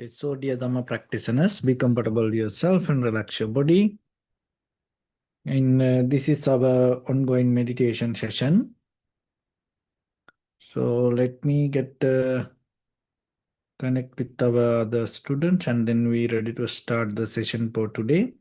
Okay, so dear Dhamma practitioners, be comfortable yourself and relax your body. And this is our ongoing meditation session. So let me get connect with our other students and then we ready to start the session for today.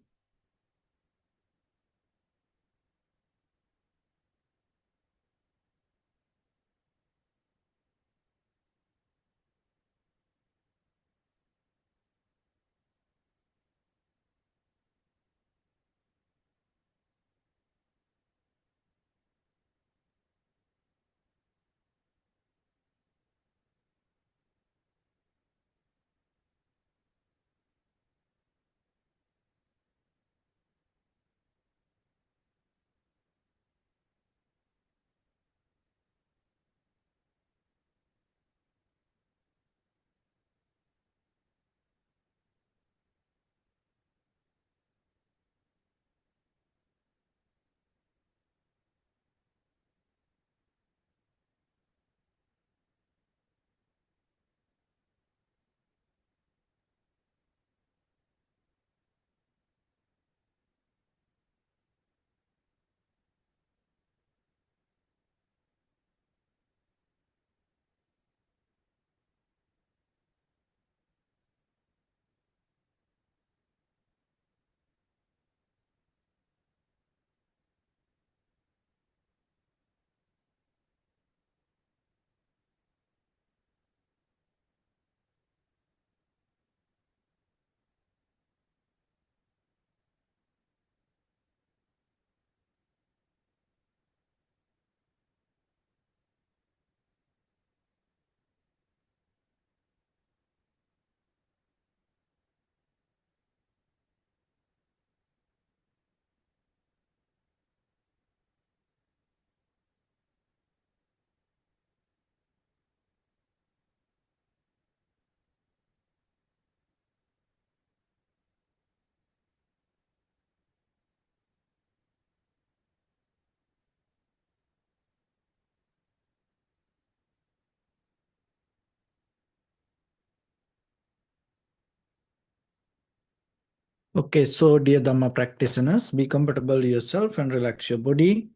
Okay, so dear Dhamma practitioners, be comfortable yourself and relax your body.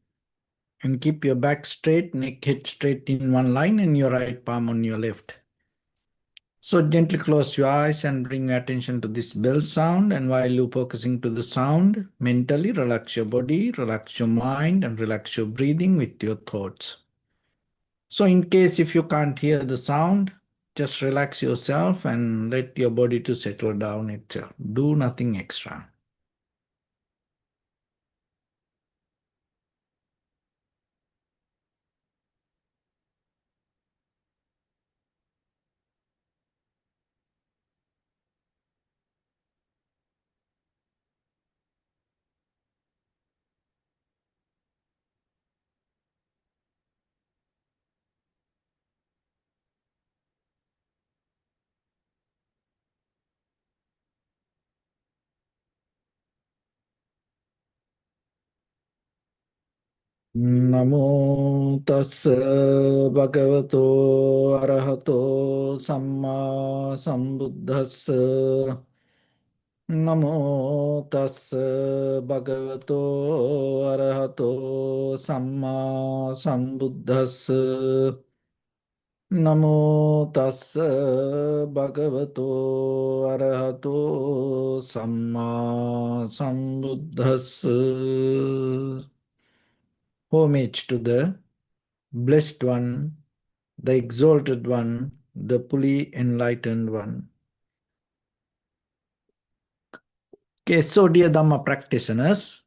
And keep your back straight, neck head straight in one line and your right palm on your left. So gently close your eyes and bring your attention to this bell sound. And while you're focusing to the sound, mentally relax your body, relax your mind, and relax your breathing with your thoughts. So in case if you can't hear the sound, just relax yourself and let your body to settle down itself. Do nothing extra. Namo tassa bhagavato arahato samma sambuddhassa. Namo tassa bhagavato arahato samma sambuddhassa. Namo tassa bhagavato arahato samma sambuddhassa. Homage to the Blessed One, the Exalted One, the fully enlightened One. Okay, so dear Dhamma practitioners,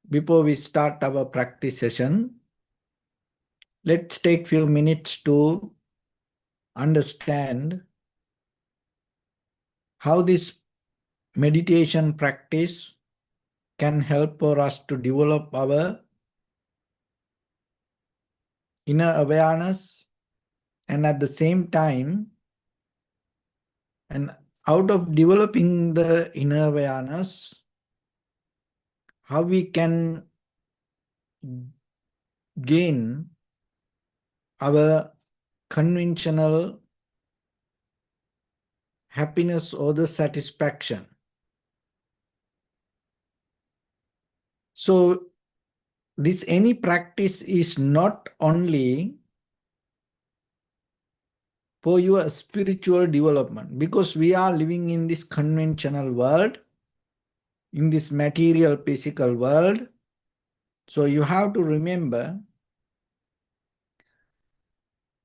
before we start our practice session, let's take few minutes to understand how this meditation practice can help for us to develop our inner awareness and at the same time, and out of developing the inner awareness, how we can gain our conventional happiness or the satisfaction. So this any practice is not only for your spiritual development, because we are living in this conventional world, in this material physical world. So you have to remember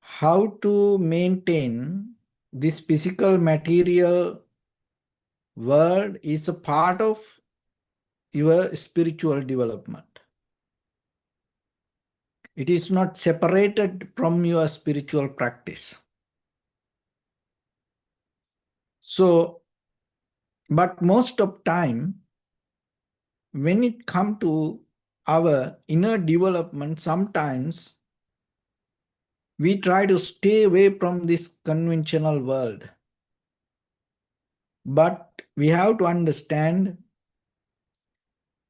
how to maintain this physical material world is a part of your spiritual development. It is not separated from your spiritual practice. So, but most of time, when it comes to our inner development, sometimes we try to stay away from this conventional world. But we have to understand,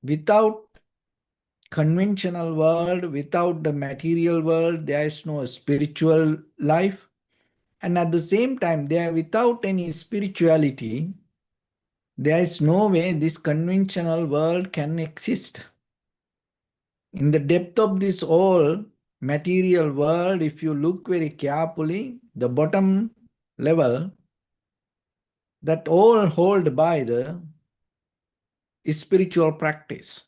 without conventional world, without the material world, there is no spiritual life. And at the same time, there without any spirituality, there is no way this conventional world can exist. In the depth of this whole material world, if you look very carefully, the bottom level, that all hold by the spiritual practice.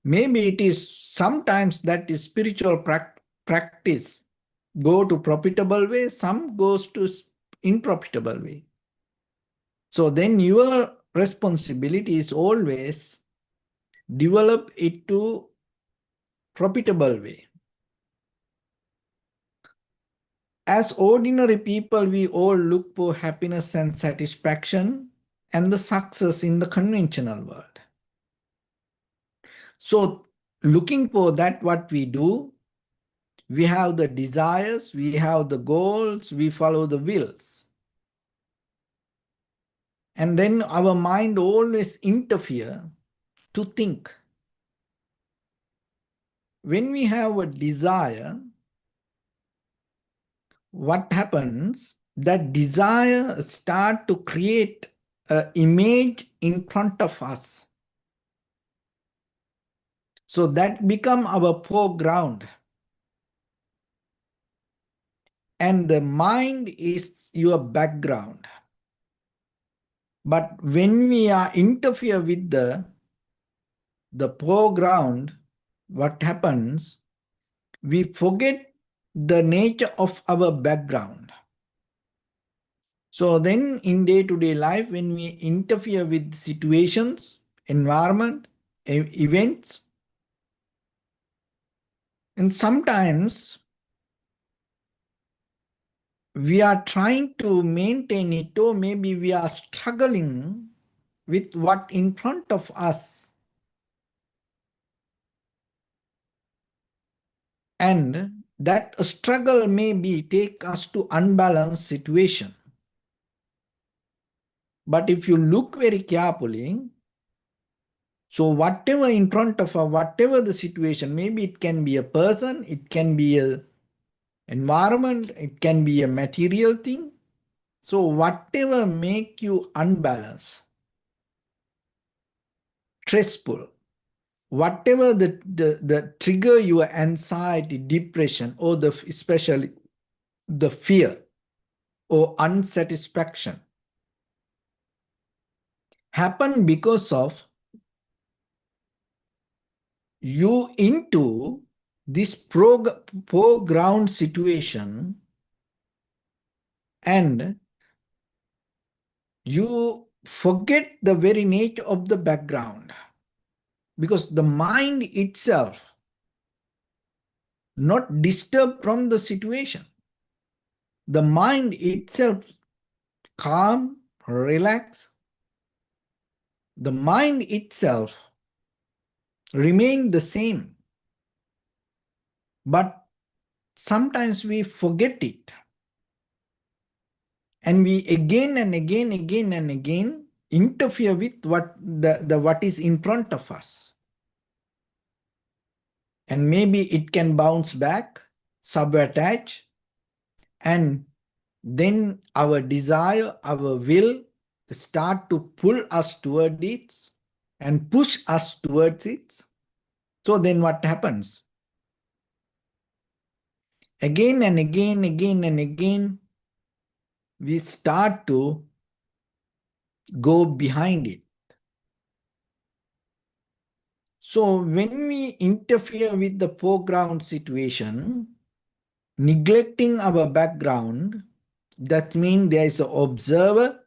Maybe it is sometimes that spiritual practice go to profitable way, some goes to unprofitable way. So then your responsibility is always develop it to profitable way. As ordinary people, we all look for happiness and satisfaction and the success in the conventional world. So looking for that, what we do, we have the desires, we have the goals, we follow the wills. And then our mind always interfere to think. When we have a desire, what happens? That desire start to create an image in front of us. So that become our foreground. And the mind is your background. But when we are interfere with the foreground, what happens? We forget the nature of our background. So then in day-to-day life, when we interfere with situations, environment, events, and sometimes we are trying to maintain it, or maybe we are struggling with what in front of us. And that struggle maybe take us to unbalanced situation. But if you look very carefully, so whatever in front of us, whatever the situation, maybe it can be a person, it can be a environment, it can be a material thing. So whatever make you unbalanced, stressful, whatever the trigger your anxiety, depression, or especially the fear or unsatisfaction, happen because of you into this foreground situation, and you forget the very nature of the background, because the mind itself not disturbed from the situation. The mind itself calm, relax. The mind itself remain the same. But sometimes we forget it. And we again and again interfere with what is in front of us. And maybe it can bounce back, sabotage, and then our desire, our will start to pull us toward it and push us towards it. So then what happens? Again and again, again and again, we start to go behind it. So when we interfere with the foreground situation, neglecting our background, that means there is an observer.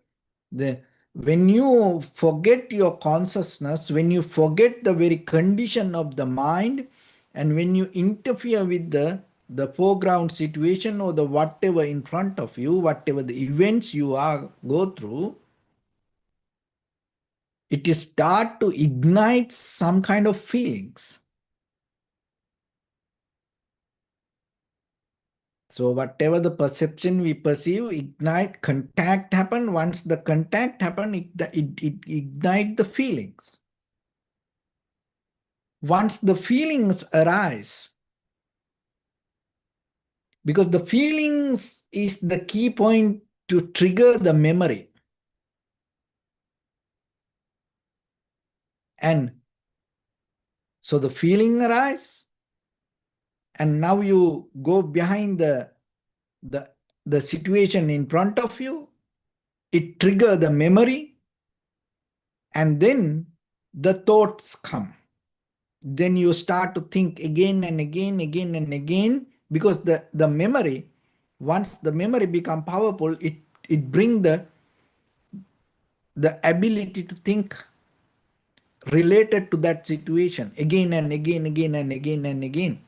When you forget your consciousness, when you forget the very condition of the mind, and when you interfere with the foreground situation or the whatever in front of you, whatever the events you are go through, it is start to ignite some kind of feelings. So whatever the perception we perceive, ignite, contact happen. Once the contact happen, it ignite the feelings. Once the feelings arise, because the feelings is the key point to trigger the memory. And so the feeling arise, and now you go behind the situation in front of you, it trigger the memory, and then the thoughts come. Then you start to think again and again, again and again, because the memory, once the memory become powerful, it bring the ability to think related to that situation again and again, again and again and again.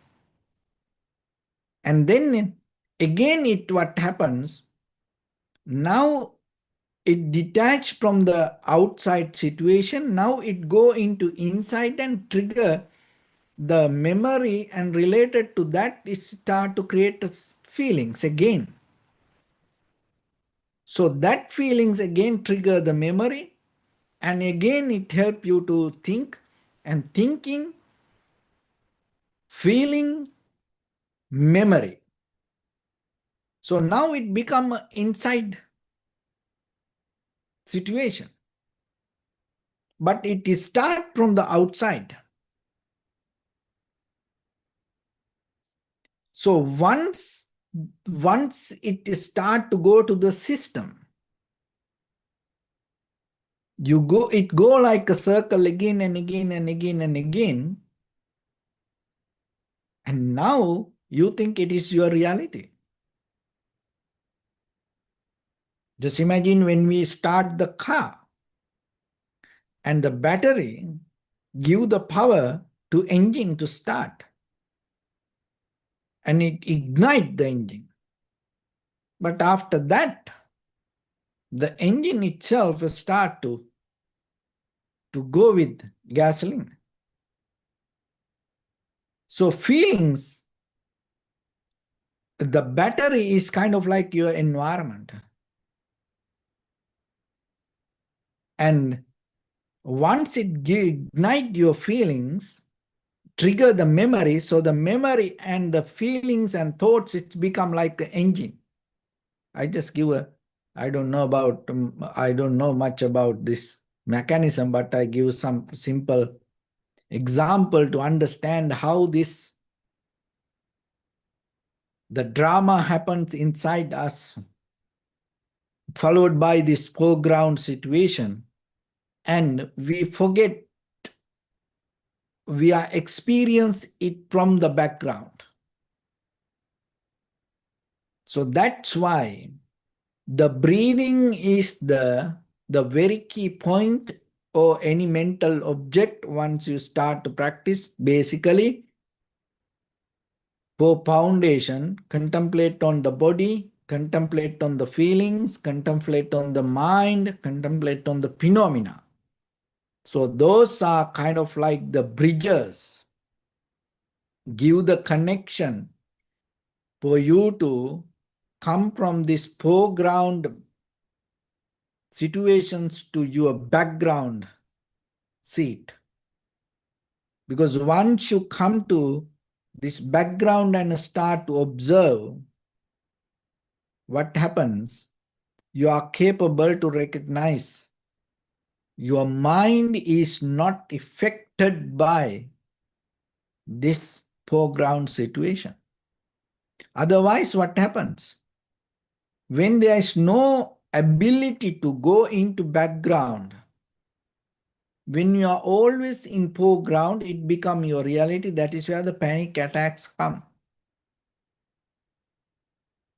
And then again, what happens, now it detached from the outside situation, now it go into inside and trigger the memory, and related to that it start to create feelings again. So that feelings again trigger the memory, and again it help you to think, and thinking, feeling, memory. So now it become an inside situation, but it is start from the outside. So once it start to go to the system, it go like a circle again and again and again and again, and now you think it is your reality. Just imagine when we start the car, and the battery give the power to engine to start, and it ignite the engine. But after that, the engine itself will start to go with gasoline. So feelings, the battery is kind of like your environment. And once it ignite your feelings, trigger the memory, so the memory and the feelings and thoughts, it become like an engine. I just give I don't know much about this mechanism, but I give some simple example to understand how the drama happens inside us, followed by this foreground situation, and we forget, we are experience it from the background. So that's why the breathing is the very key point, or any mental object once you start to practice. Basically, for foundation, contemplate on the body, contemplate on the feelings, contemplate on the mind, contemplate on the phenomena. So those are kind of like the bridges, give the connection for you to come from this foreground situations to your background seat. Because once you come to this background and start to observe, what happens? You are capable to recognize your mind is not affected by this foreground situation. Otherwise, what happens? When there is no ability to go into background, when you are always in foreground, it becomes your reality. That is where the panic attacks come.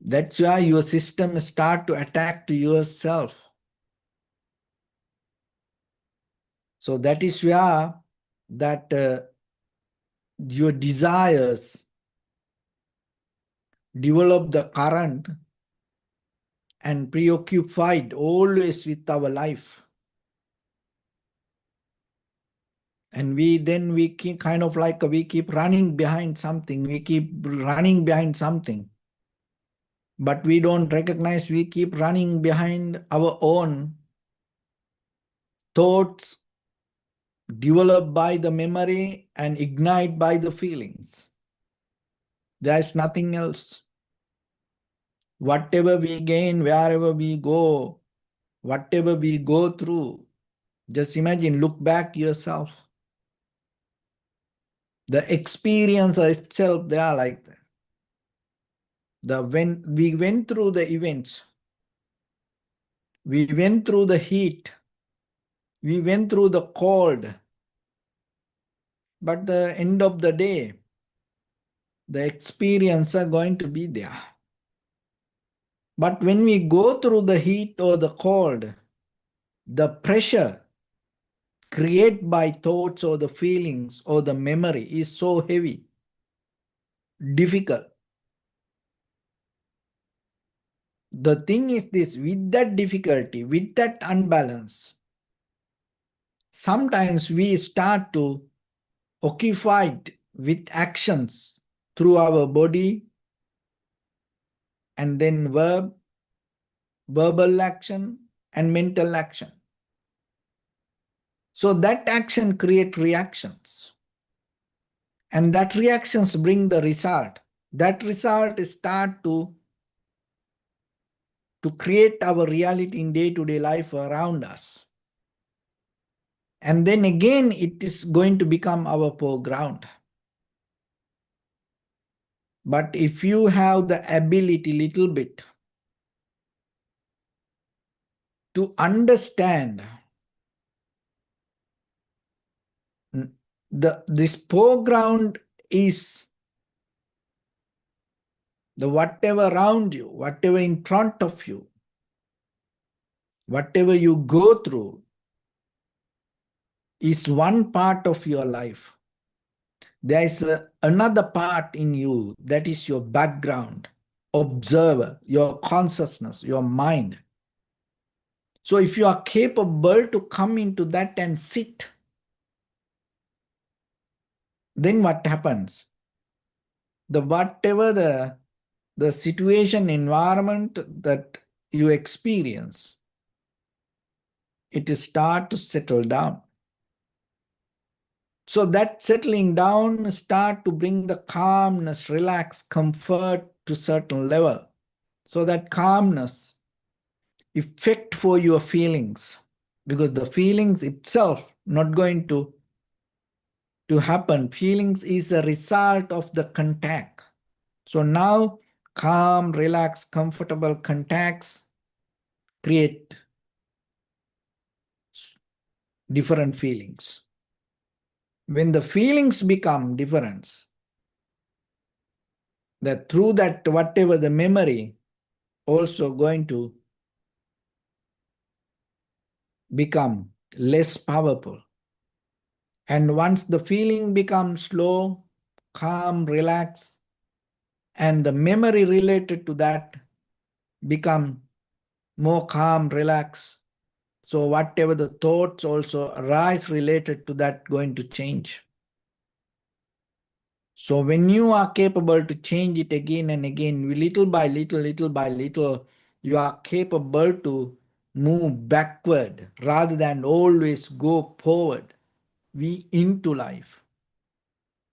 That's why your system start to attack to yourself. So that is where that your desires develop the current and preoccupied always with our life. And we keep kind of like we keep running behind something. We keep running behind something. But we don't recognize we keep running behind our own thoughts developed by the memory and ignited by the feelings. There is nothing else. Whatever we gain, wherever we go, whatever we go through, just imagine, look back yourself. The experience itself, they are like that. When we went through the events, we went through the heat, we went through the cold, but the end of the day, the experience are going to be there. But when we go through the heat or the cold, the pressure created by thoughts or the feelings or the memory is so heavy, difficult. The thing is this, with that difficulty, with that unbalance, sometimes we start to occupied with actions through our body and then verbal action and mental action. So that action create reactions. And that reactions bring the result. That result start to create our reality in day-to-day life around us. And then again, it is going to become our foreground. But if you have the ability little bit to understand this foreground is the whatever around you, whatever in front of you, whatever you go through is one part of your life. There is another part in you that is your background, observer, your consciousness, your mind. So if you are capable to come into that and sit, then what happens? Whatever the situation, environment that you experience, it start to settle down. So that settling down start to bring the calmness, relax, comfort to certain level. So that calmness effect for your feelings, because the feelings itself not going to happen. Feelings is a result of the contact. So now calm, relax, comfortable contacts create different feelings. When the feelings become different, that through that whatever the memory also going to become less powerful. And once the feeling becomes slow, calm, relax, and the memory related to that become more calm, relax. So whatever the thoughts also arise related to that going to change. So when you are capable to change it again and again, little by little, you are capable to move backward rather than always go forward. We into life.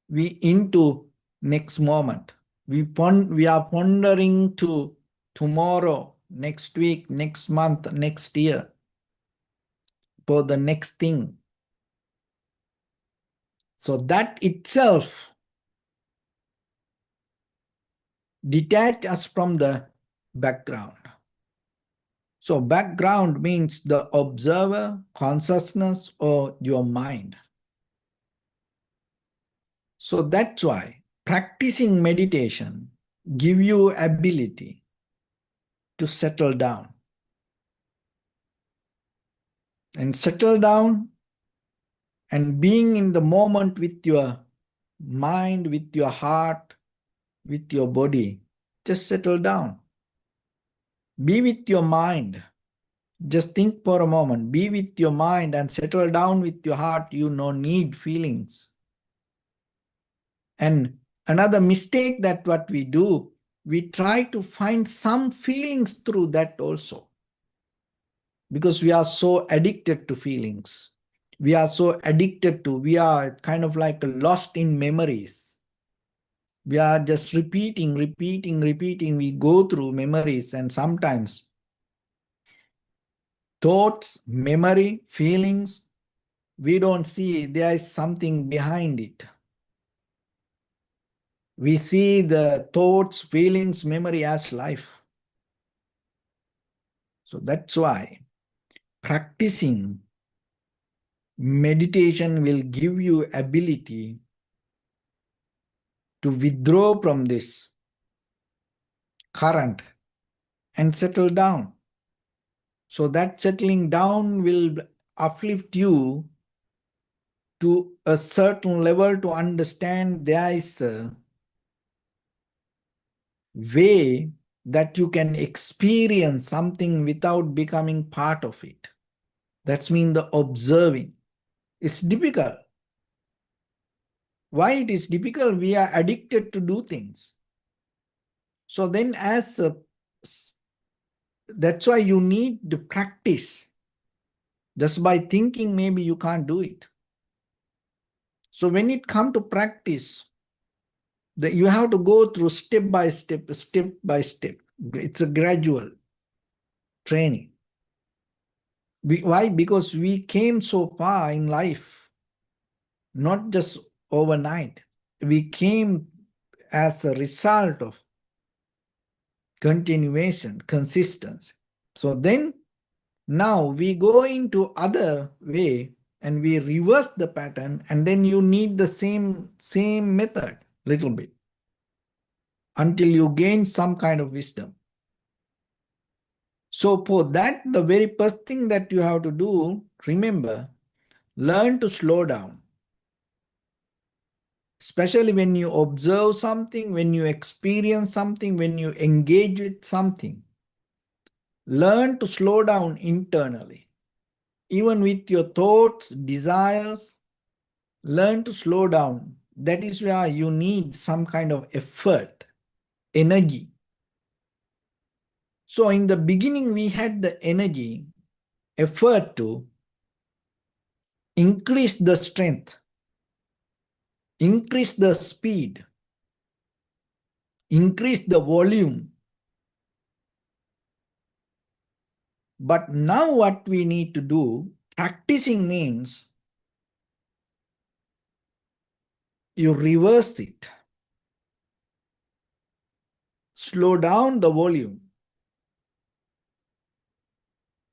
We into next moment. We are pondering to tomorrow, next week, next month, next year, for the next thing. So that itself detach us from the background. So background means the observer, consciousness, or your mind. So that's why practicing meditation give you ability to settle down. And settle down and being in the moment with your mind, with your heart, with your body. Just settle down. Be with your mind. Just think for a moment. Be with your mind and settle down with your heart. You no need feelings. And another mistake that what we do, we try to find some feelings through that also. Because we are so addicted to feelings. We are so addicted to, we are kind of like lost in memories. We are just repeating. We go through memories, and sometimes thoughts, memory, feelings, we don't see there is something behind it. We see the thoughts, feelings, memory as life. So that's why practicing meditation will give you ability to withdraw from this current and settle down. So that settling down will uplift you to a certain level to understand there is a way that you can experience something without becoming part of it. That's mean the observing. It's difficult. Why it is difficult? We are addicted to do things. So then that's why you need the practice. Just by thinking, maybe you can't do it. So when it comes to practice, you have to go through step by step. It's a gradual training. Why? Because we came so far in life, not just overnight. We came as a result of continuation, consistency. So then, now we go into other way and we reverse the pattern, and then you need the same method little bit until you gain some kind of wisdom. So for that, the very first thing that you have to do, remember, learn to slow down. Especially when you observe something, when you experience something, when you engage with something. Learn to slow down internally. Even with your thoughts, desires, learn to slow down. That is where you need some kind of effort, energy. So in the beginning, we had the energy, effort to increase the strength, increase the speed, increase the volume. But now what we need to do, practicing means you reverse it. Slow down the volume.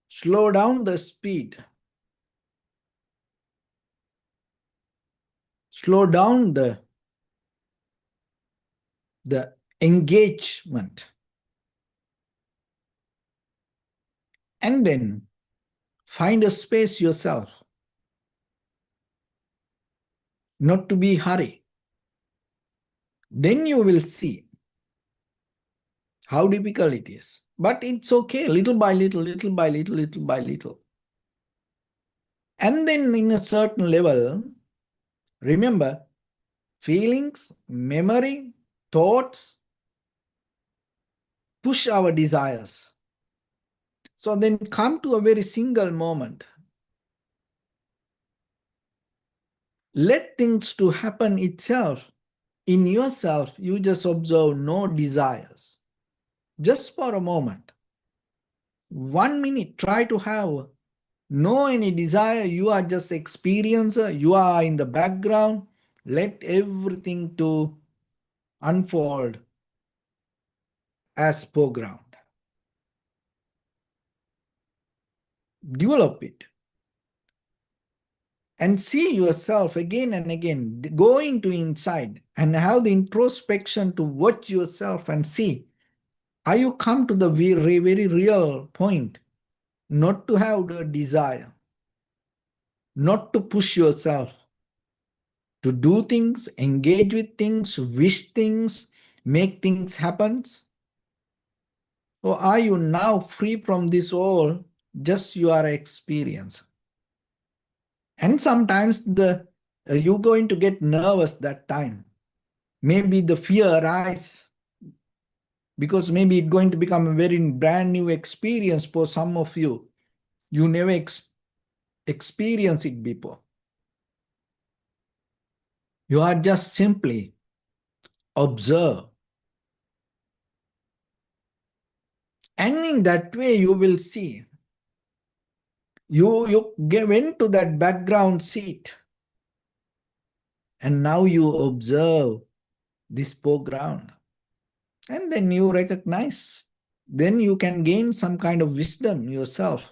Slow down the speed. Slow down the engagement. And then find a space yourself. Not to be hurry. Then you will see how difficult it is. But it's okay, little by little, little by little, little by little. And then in a certain level, remember, feelings, memory, thoughts push our desires. So then come to a very single moment. Let things to happen itself. In yourself, you just observe no desires. just for a moment. 1 minute, try to have no any desire. You are just experiencer. You are in the background. Let everything to unfold as foreground. Develop it. And see yourself again and again. Go into inside and have the introspection to watch yourself and see. Are you come to the very, very real point? Not to have the desire, not to push yourself, to do things, engage with things, wish things, make things happen? Or are you now free from this all, just your experience? And sometimes you're going to get nervous that time. Maybe the fear arises because maybe it's going to become a very brand new experience for some of you. You never experienced it before. You are just simply observe. And in that way, you will see. You went to that background seat. And now you observe this foreground. And then you recognize. Then you can gain some kind of wisdom yourself.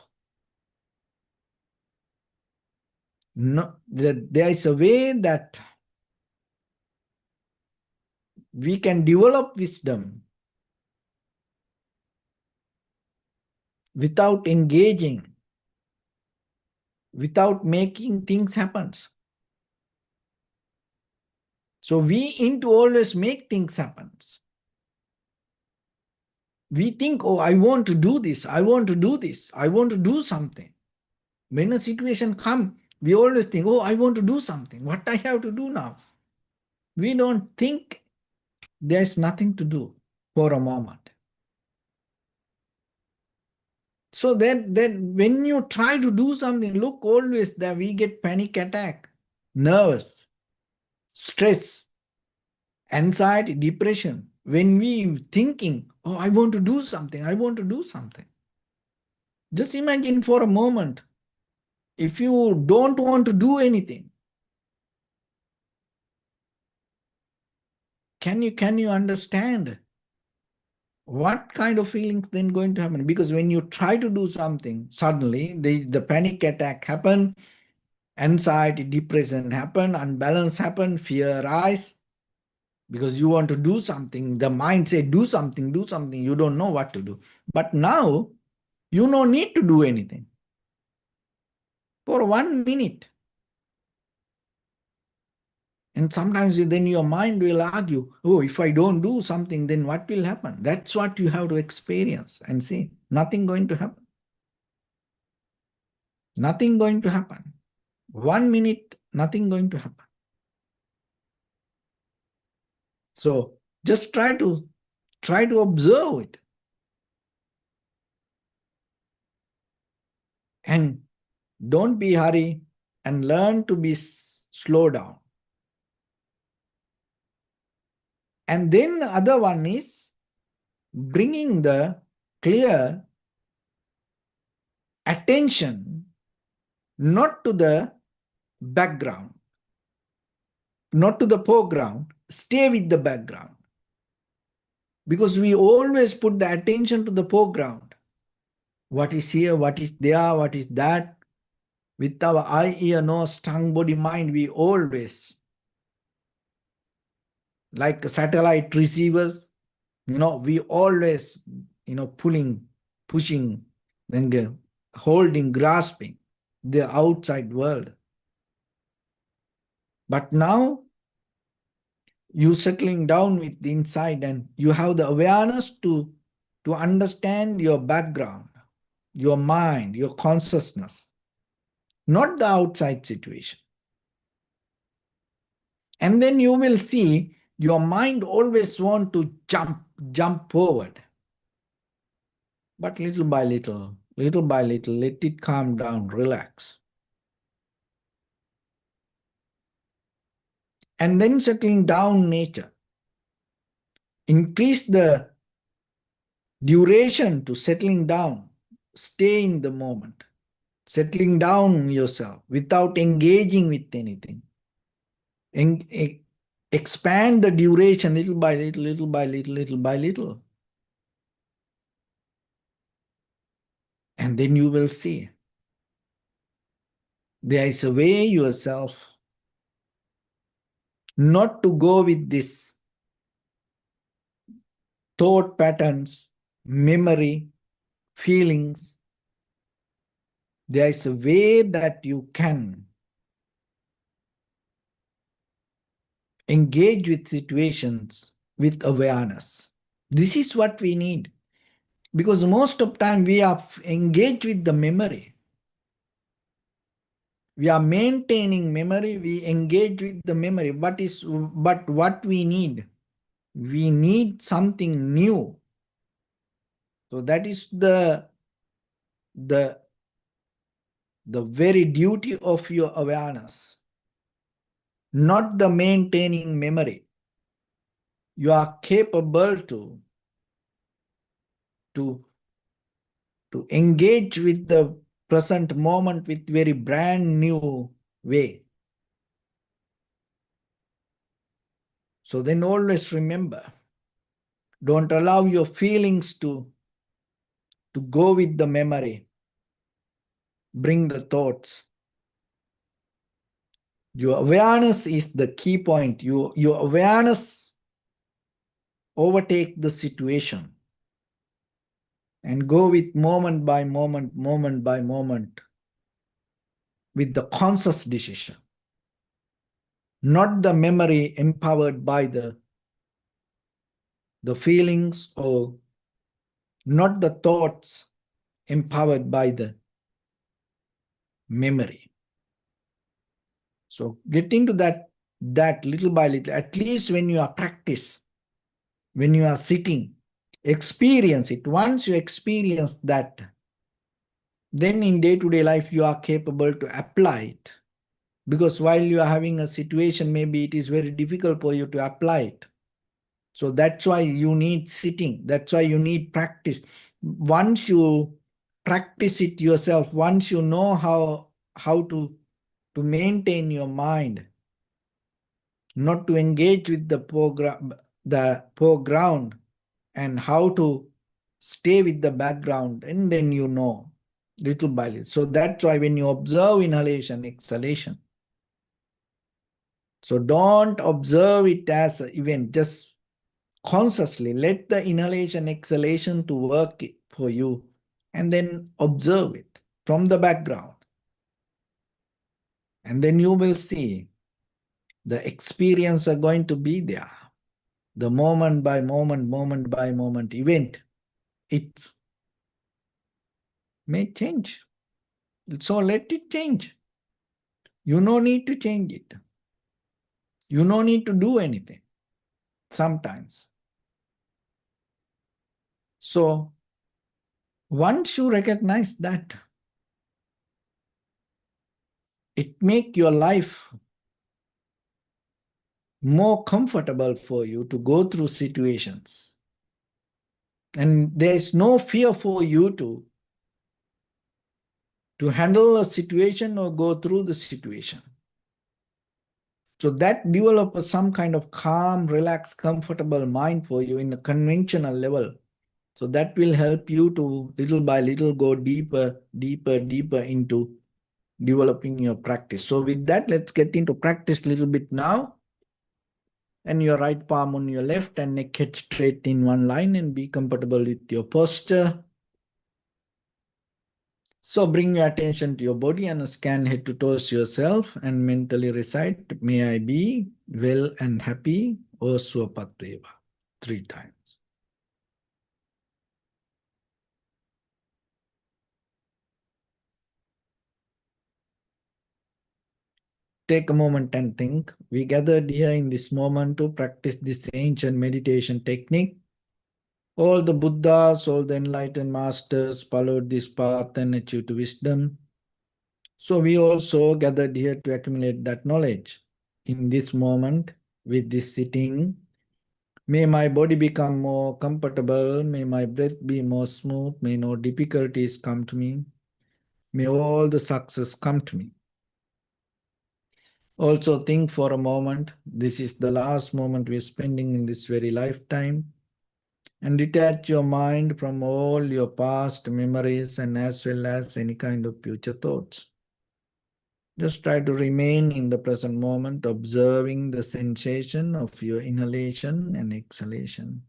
No, there is a way that we can develop wisdom without engaging, without making things happen. So we need to always make things happen. We think, oh, I want to do this, I want to do this, I want to do something. When a situation comes, we always think, oh, I want to do something. What I have to do now? We don't think there's nothing to do for a moment. So then when you try to do something, look always that we get panic attack, nervous, stress, anxiety, depression. When we thinking, oh, I want to do something, I want to do something. Just imagine for a moment, if you don't want to do anything, can you understand what kind of feelings then going to happen? Because when you try to do something, suddenly the panic attack happen, anxiety, depression happen, unbalance happen, fear rise, because you want to do something. The mind say, do something, you don't know what to do. But now, you don't need to do anything. For 1 minute. And sometimes then your mind will argue, oh, if I don't do something, then what will happen? That's what you have to experience and see. Nothing going to happen. Nothing going to happen. 1 minute, nothing going to happen. So just try to observe it. And don't be hurry and learn to be slow down. And then the other one is bringing the clear attention not to the background, not to the foreground, stay with the background. Because we always put the attention to the foreground. What is here, what is there, what is that? With our eye, ear, nose, tongue, body, mind, we always, like satellite receivers, we always, pulling, pushing, then holding, grasping the outside world. But now, you settling down with the inside and you have the awareness to understand your background, your mind, your consciousness, not the outside situation. And then you will see your mind always want to jump forward. But little by little, let it calm down, relax. And then settling down nature. Increase the duration to settling down. Stay in the moment, settling down yourself without engaging with anything. Expand the duration little by little, little by little, little by little. And then you will see there is a way yourself not to go with this thought patterns, memory, feelings. There is a way that you can engage with situations with awareness. This is what we need. Because most of the time we are engaged with the memory. We are maintaining memory, we engage with the memory. But what we need something new. So that is the very duty of your awareness, not the maintaining memory. You are capable to engage with the present moment with very brand new way. So then always remember, don't allow your feelings to go with the memory. Bring the thoughts. Your awareness is the key point. Your awareness overtake the situation and go with moment by moment, moment by moment, with the conscious decision. Not the memory empowered by the feelings, or not the thoughts empowered by the memory. So get into that little by little, at least when you are practice, when you are sitting, experience it. Once you experience that, then in day-to-day life you are capable to apply it. Because while you are having a situation, maybe it is very difficult for you to apply it. So that's why you need sitting. That's why you need practice. Once you practice it yourself, once you know how to maintain your mind, not to engage with the foreground, and how to stay with the background, and then you know little by little. So that's why when you observe inhalation, exhalation, so don't observe it as an event, just consciously let the inhalation, exhalation to work for you, and then observe it from the background. And then you will see the experience are going to be there. The moment by moment, moment by moment event, it may change. So let it change. You no need to change it. You no need to do anything sometimes. So once you recognize that, it make your life more comfortable for you to go through situations. And there is no fear for you to handle a situation or go through the situation. So that develops some kind of calm, relaxed, comfortable mind for you in a conventional level. So that will help you to little by little go deeper, deeper, deeper into developing your practice. So with that, let's get into practice a little bit now. And your right palm on your left and neck head straight in one line, and be comfortable with your posture. So bring your attention to your body and scan head to toes yourself and mentally recite, may I be well and happy, O Swapatveva, 3 times. Take a moment and think. We gathered here in this moment to practice this ancient meditation technique. All the Buddhas, all the enlightened masters followed this path and achieved wisdom. So we also gathered here to accumulate that knowledge. In this moment, with this sitting, May my body become more comfortable. May my breath be more smooth. May no difficulties come to me. May all the success come to me. Also, think for a moment, this is the last moment we're spending in this very lifetime, and detach your mind from all your past memories and as well as any kind of future thoughts. Just try to remain in the present moment, observing the sensation of your inhalation and exhalation.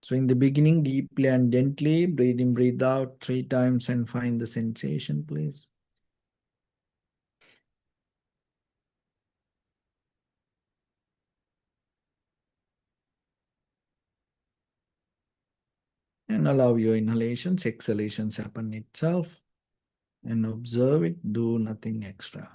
So, in the beginning, deeply and gently, breathe in, breathe out 3 times and find the sensation, please. And allow your inhalations, exhalations happen itself, and observe it, do nothing extra.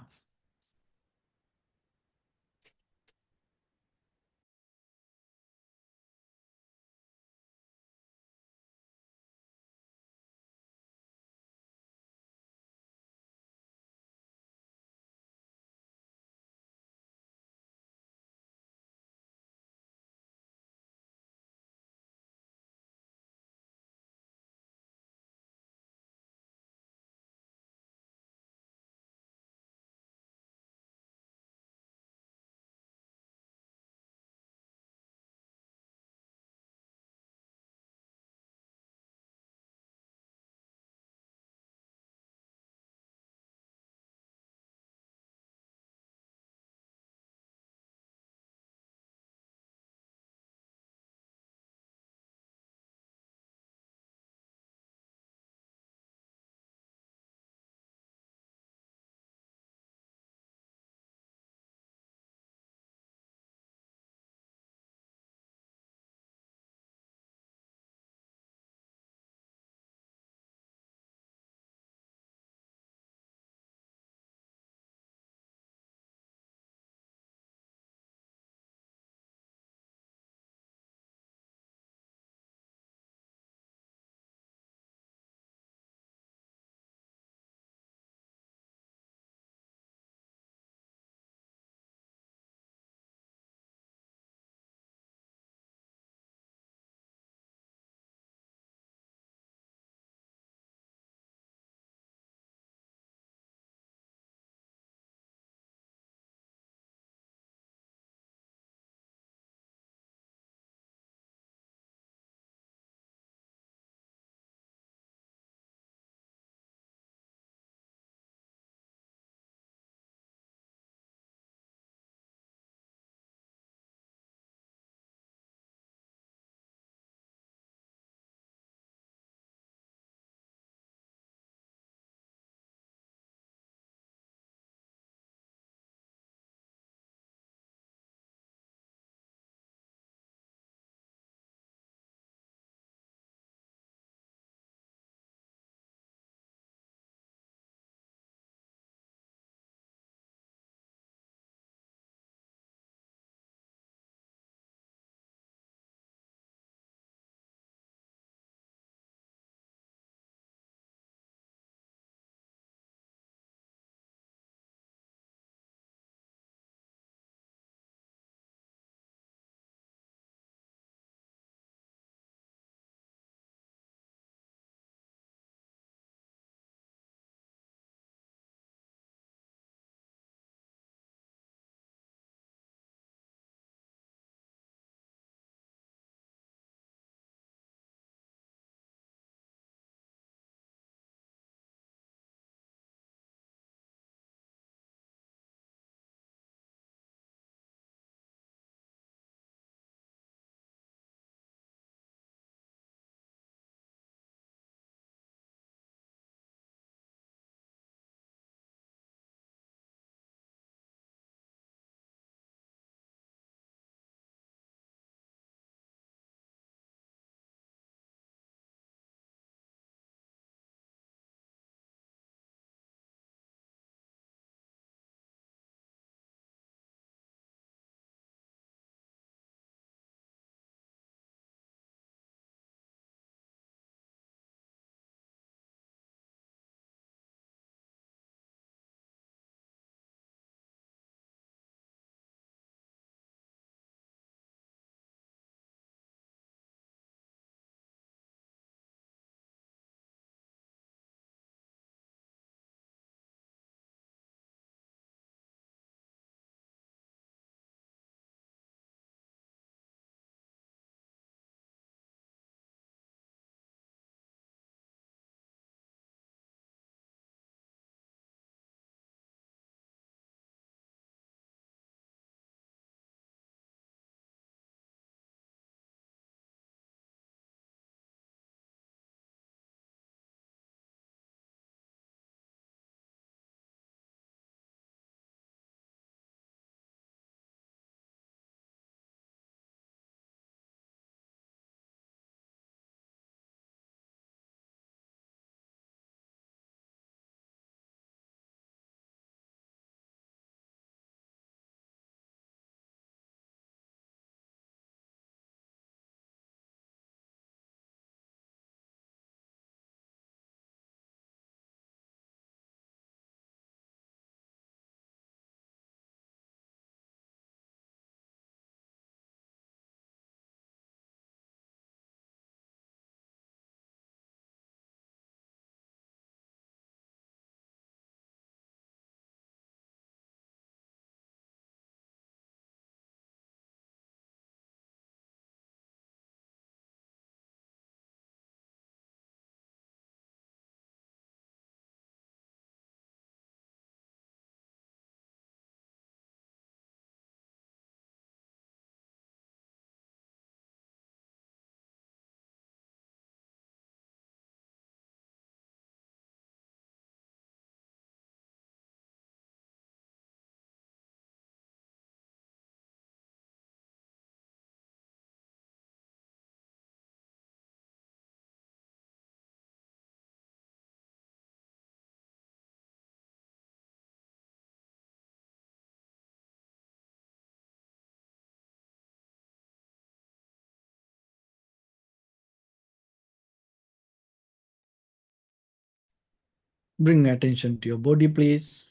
Bring attention to your body, please.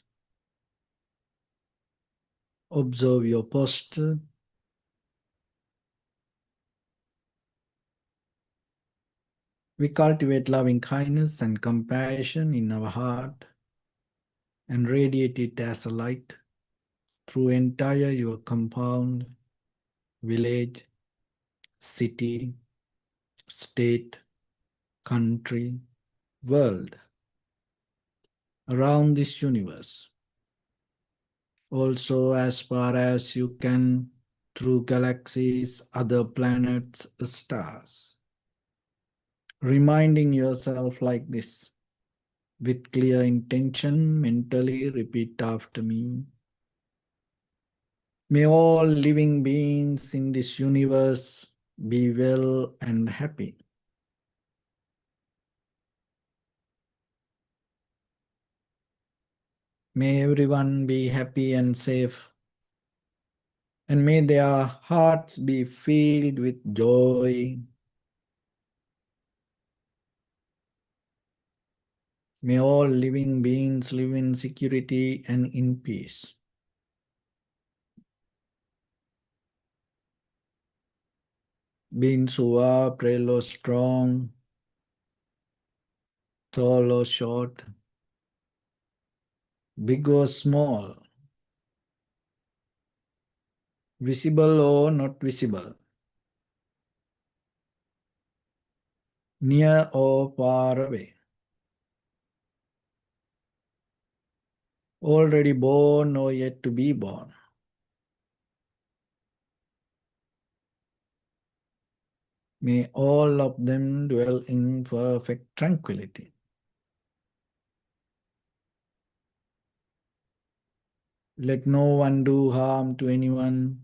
Observe your posture. We cultivate loving kindness and compassion in our heart and radiate it as a light through entire your compound, village, city, state, country, world, around this universe. Also, as far as you can, through galaxies, other planets, stars. Reminding yourself like this, with clear intention, mentally repeat after me. May all living beings in this universe be well and happy. May everyone be happy and safe. And may their hearts be filled with joy. May all living beings live in security and in peace. Being suwa, frail or strong, tall or short, big or small, visible or not visible, near or far away, already born or yet to be born. May all of them dwell in perfect tranquility. Let no one do harm to anyone.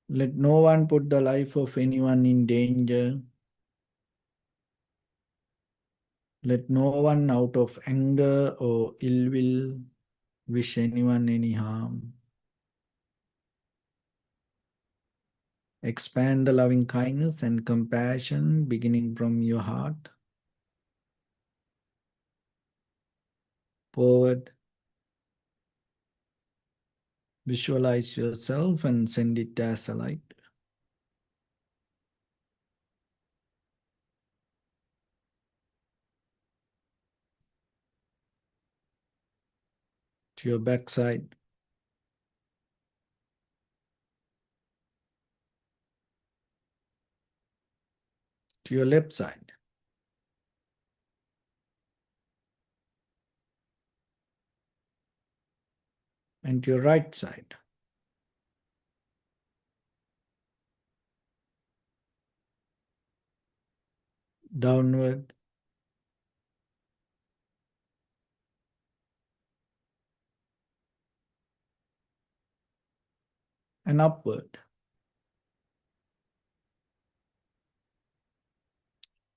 Let no one put the life of anyone in danger. Let no one out of anger or ill will wish anyone any harm. Expand the loving kindness and compassion beginning from your heart. Forward. Visualize yourself and send it as a light. To your backside. To your left side. And to your right side. Downward. And upward.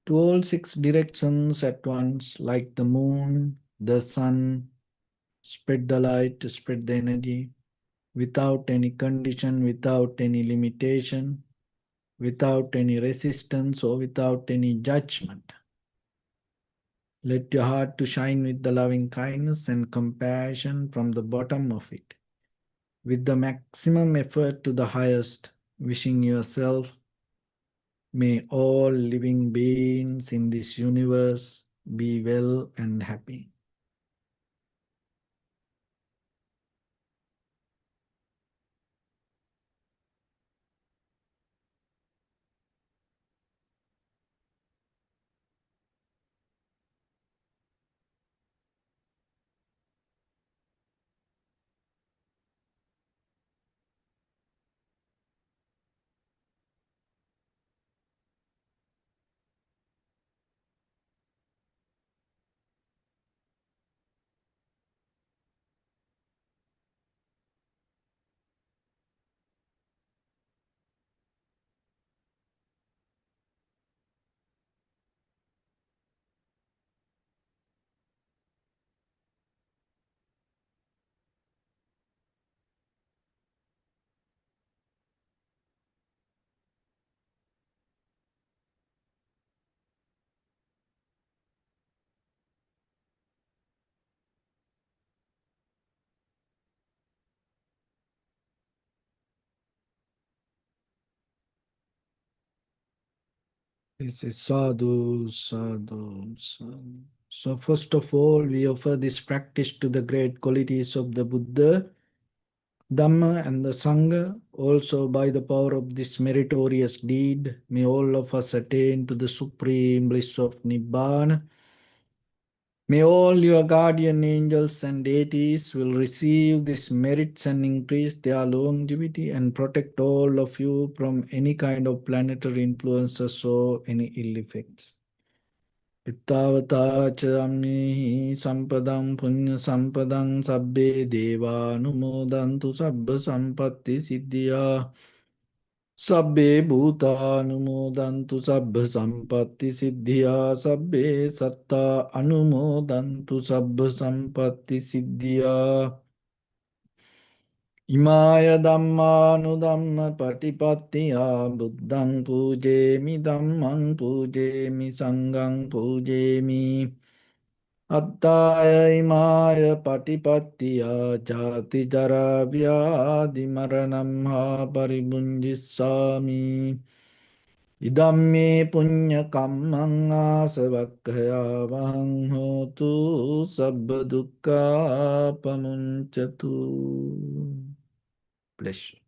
To all six directions at once, like the moon, the sun, spread the light, spread the energy, without any condition, without any limitation, without any resistance or without any judgment. Let your heart to shine with the loving kindness and compassion from the bottom of it, with the maximum effort to the highest, wishing yourself, may all living beings in this universe be well and happy. This is sadhu, sadhu, sadhu. So first of all, we offer this practice to the great qualities of the Buddha, Dhamma and the Sangha. Also by the power of this meritorious deed, may all of us attain to the supreme bliss of Nibbana. May all your guardian angels and deities will receive these merits and increase their longevity and protect all of you from any kind of planetary influences or any ill effects. Ittavata cha ammihi sampadam punya sampadam sabbe deva anumodantu sabba sampatti siddhya. Sabbe bhuta anumodantu sabba sampatti siddhya. Sabbe satta anumodantu sabba sampatti siddhya. Imaya dhamma patipattiya buddhang pujemi dhammang pujemi sanghang pujemi. Attaya imaya patipattiya jati jara vyadi maranam ha paribunjissami. Idamme punya kammang asavakkaya vahang hotu sabba dukkha pamunchatu. Bless you.